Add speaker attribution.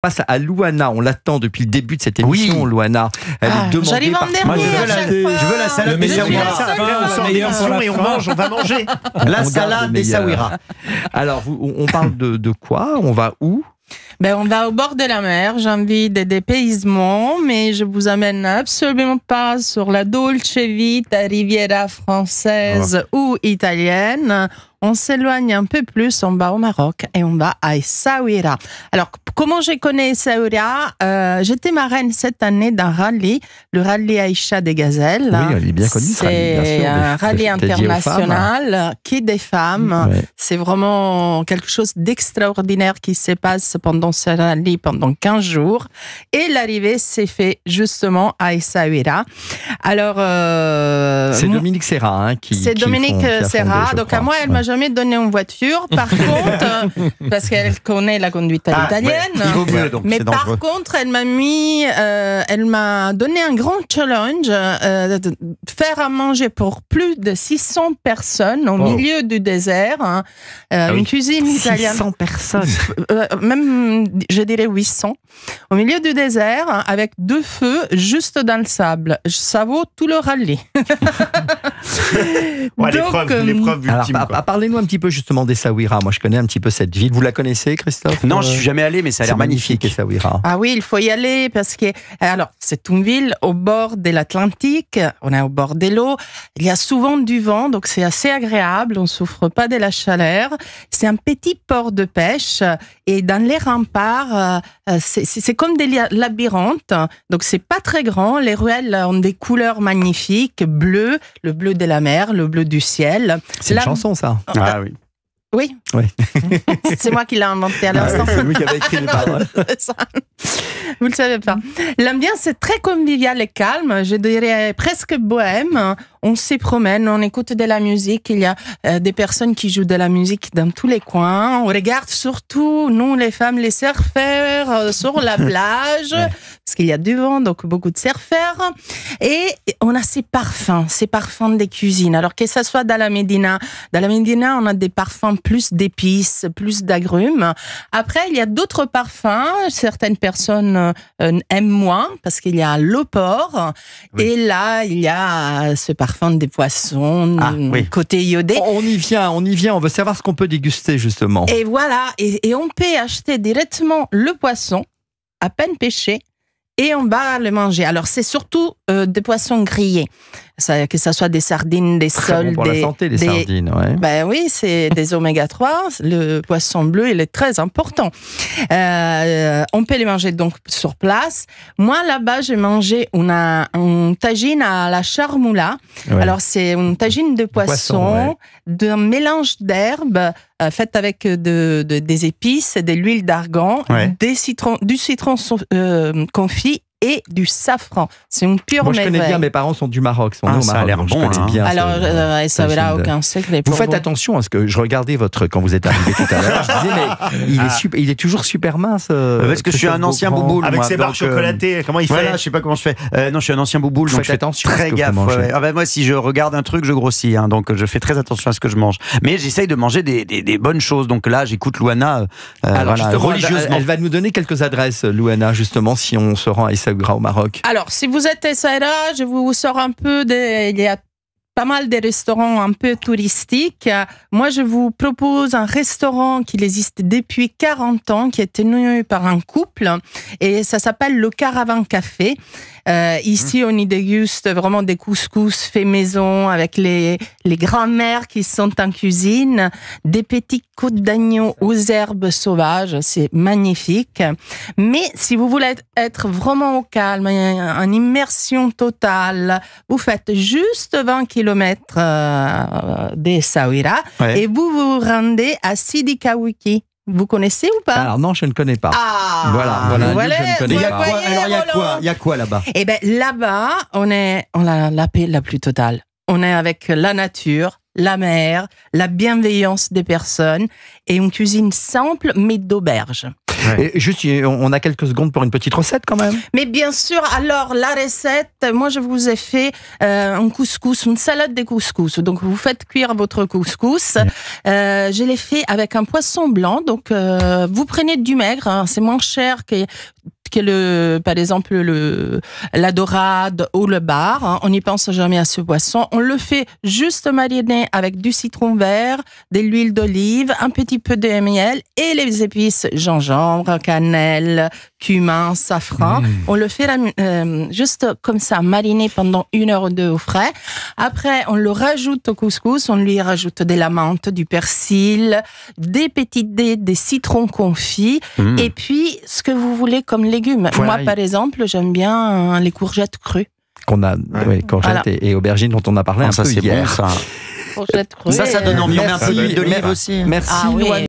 Speaker 1: passe à Louana. On l'attend depuis le début de cette émission, Louana. Elle est demandée
Speaker 2: j'arrive en dernier
Speaker 3: je veux la salade des Saouira.
Speaker 2: Après,
Speaker 3: on sort d'émission et on va manger. La salade des Saouira.
Speaker 1: Alors, on parle de quoi? On va où?
Speaker 2: On va au bord de la mer. J'ai envie de dépaysement, mais je vous amène absolument pas sur la Dolce Vita Riviera française ou italienne. On s'éloigne un peu plus, on va au Maroc et on va à Essaouira. Alors, comment je connais Essaouira? J'étais marraine cette année d'un rallye, le rallye Aïcha des Gazelles.
Speaker 1: Oui, elle est bien connue.
Speaker 2: C'est un rallye international qui est des femmes.
Speaker 1: Ouais.
Speaker 2: C'est vraiment quelque chose d'extraordinaire qui se passe pendant ce rallye pendant 15 jours. Et l'arrivée s'est faite justement à Essaouira. Alors,
Speaker 1: c'est Dominique Serra qui
Speaker 2: c'est Dominique Serra. Donc à moi, elle m'a jamais donné une voiture. Par contre, parce qu'elle connaît la conduite à l'italienne.
Speaker 3: Il vaut mieux, donc,
Speaker 2: mais par contre, elle m'a donné un grand challenge, faire à manger pour plus de 600 personnes au milieu du désert. Une cuisine italienne.
Speaker 1: 600 personnes.
Speaker 2: Même, je dirais 800. Au milieu du désert, avec 2 feux, juste dans le sable. Ça vaut tout le rallye.
Speaker 3: L'épreuve ultime.
Speaker 1: Alors, parlez-nous un petit peu justement d'Essaouira. Moi, je connais un petit peu cette ville. Vous la connaissez, Christophe?
Speaker 3: Non, je suis jamais allé, mais ça a l'air magnifique.
Speaker 1: Essaouira.
Speaker 2: Ah oui, il faut y aller parce que c'est une ville au bord de l'Atlantique. On est au bord de l'eau. Il y a souvent du vent, donc c'est assez agréable. On souffre pas de la chaleur. C'est un petit port de pêche et dans les remparts, c'est comme des labyrinthes. Donc c'est pas très grand. Les ruelles ont des couleurs magnifiques, bleu, le bleu de la mer, le bleu du ciel.
Speaker 1: C'est une chanson, ça.
Speaker 3: Ah oui.
Speaker 2: Oui.
Speaker 1: Ouais.
Speaker 2: C'est moi qui l'ai inventé à l'instant.
Speaker 1: C'est lui qui avait écrit les paroles.
Speaker 2: Vous le savez pas. L'ambiance est très conviviale et calme. Je dirais presque bohème. On s'y promène, on écoute de la musique. Il y a des personnes qui jouent de la musique dans tous les coins. On regarde surtout, nous les femmes, les surfeurs sur la plage. Parce qu'il y a du vent, donc beaucoup de surfeurs. Et on a ces parfums des cuisines. Alors que ça soit dans la Médina, on a des parfums plus d'épices, plus d'agrumes. Après, il y a d'autres parfums. Certaines personnes aiment moins parce qu'il y a l'eau-porc. Oui. Et là, il y a ce parfum des poissons, côté iodé.
Speaker 1: On y vient. On veut savoir ce qu'on peut déguster, justement.
Speaker 2: Et voilà. Et on peut acheter directement le poisson, à peine pêché, et on va le manger. Alors, c'est surtout des poissons grillés. Que ça soit des sardines, des sols,
Speaker 1: bon pour la santé, les sardines, ouais.
Speaker 2: Ben oui, c'est des oméga 3. Le poisson bleu, il est très important. On peut les manger donc sur place. Moi, là-bas, j'ai mangé un tagine à la charmoula. Ouais. Alors, c'est une tagine de poisson, d'un mélange d'herbes faite avec des épices, de l'huile d'argan, du citron confit et du safran. C'est une pure merveille.
Speaker 1: Moi, je connais bien, mes parents sont du Maroc. Sont nés au Maroc,
Speaker 3: ça a l'air bon.
Speaker 1: Bien
Speaker 2: alors, ça n'a aucun secret.
Speaker 1: Vous faites attention, parce que je regardais quand vous êtes arrivé tout à l'heure, je disais, mais il est toujours super mince.
Speaker 3: Parce que je suis un ancien bouboule.
Speaker 4: Avec ses barres chocolatées, comment il fait?
Speaker 3: Voilà, je sais pas comment je fais. Non, je suis un ancien bouboule, donc je fais très gaffe. Moi, si je regarde un truc, je grossis. Donc, je fais très attention à ce que je mange. Mais j'essaye de manger des bonnes choses. Donc là, j'écoute Louana religieusement.
Speaker 1: Elle va nous donner quelques adresses, Louana, justement, si on se rend à Essaouira au Maroc.
Speaker 2: Alors, si vous êtes à Essaouira, je vous sors un peu il y a pas mal de restaurants un peu touristiques. Moi, je vous propose un restaurant qui existe depuis 40 ans, qui est tenu par un couple, et ça s'appelle le Caravan Café. Ici, on y déguste vraiment des couscous faits maison avec les grands-mères qui sont en cuisine, des petites côtes d'agneau aux herbes sauvages, c'est magnifique. Mais si vous voulez être vraiment au calme, en immersion totale, vous faites juste 20 km d'Essaouira et vous vous rendez à Sidi Kawiki. Vous connaissez ou pas?
Speaker 1: Alors non, je ne connais pas.
Speaker 2: Ah,
Speaker 1: voilà, je ne connais pas.
Speaker 3: Alors il y a quoi là-bas?
Speaker 2: Eh ben là-bas, on a la paix la plus totale. On est avec la nature, la mer, la bienveillance des personnes et une cuisine simple mais d'auberge.
Speaker 1: Ouais. Et juste, on a quelques secondes pour une petite recette quand même.
Speaker 2: Mais bien sûr, alors la recette, moi je vous ai fait un couscous, une salade de couscous. Donc vous faites cuire votre couscous. Je l'ai fait avec un poisson blanc. Donc vous prenez du maigre, hein, c'est moins cher que par exemple la dorade ou le bar, hein. On n'y pense jamais à ce poisson. On le fait juste mariner avec du citron vert, de l'huile d'olive, un petit peu de miel et les épices gingembre, cannelle, cumin, safran. On le fait juste comme ça, mariner pendant 1 heure ou 2 au frais. Après, on le rajoute au couscous, on lui rajoute de la menthe, du persil, des petites dés, des citrons confits et puis ce que vous voulez comme légumes. Moi, par exemple, j'aime bien les courgettes crues.
Speaker 1: Qu'on a, courgettes et aubergines dont on a parlé un peu hier.
Speaker 3: Bon, ça. Courgettes crues. Ça donne envie. On met un peu d'huile d'olive aussi.
Speaker 1: Merci.
Speaker 2: Ah, oui.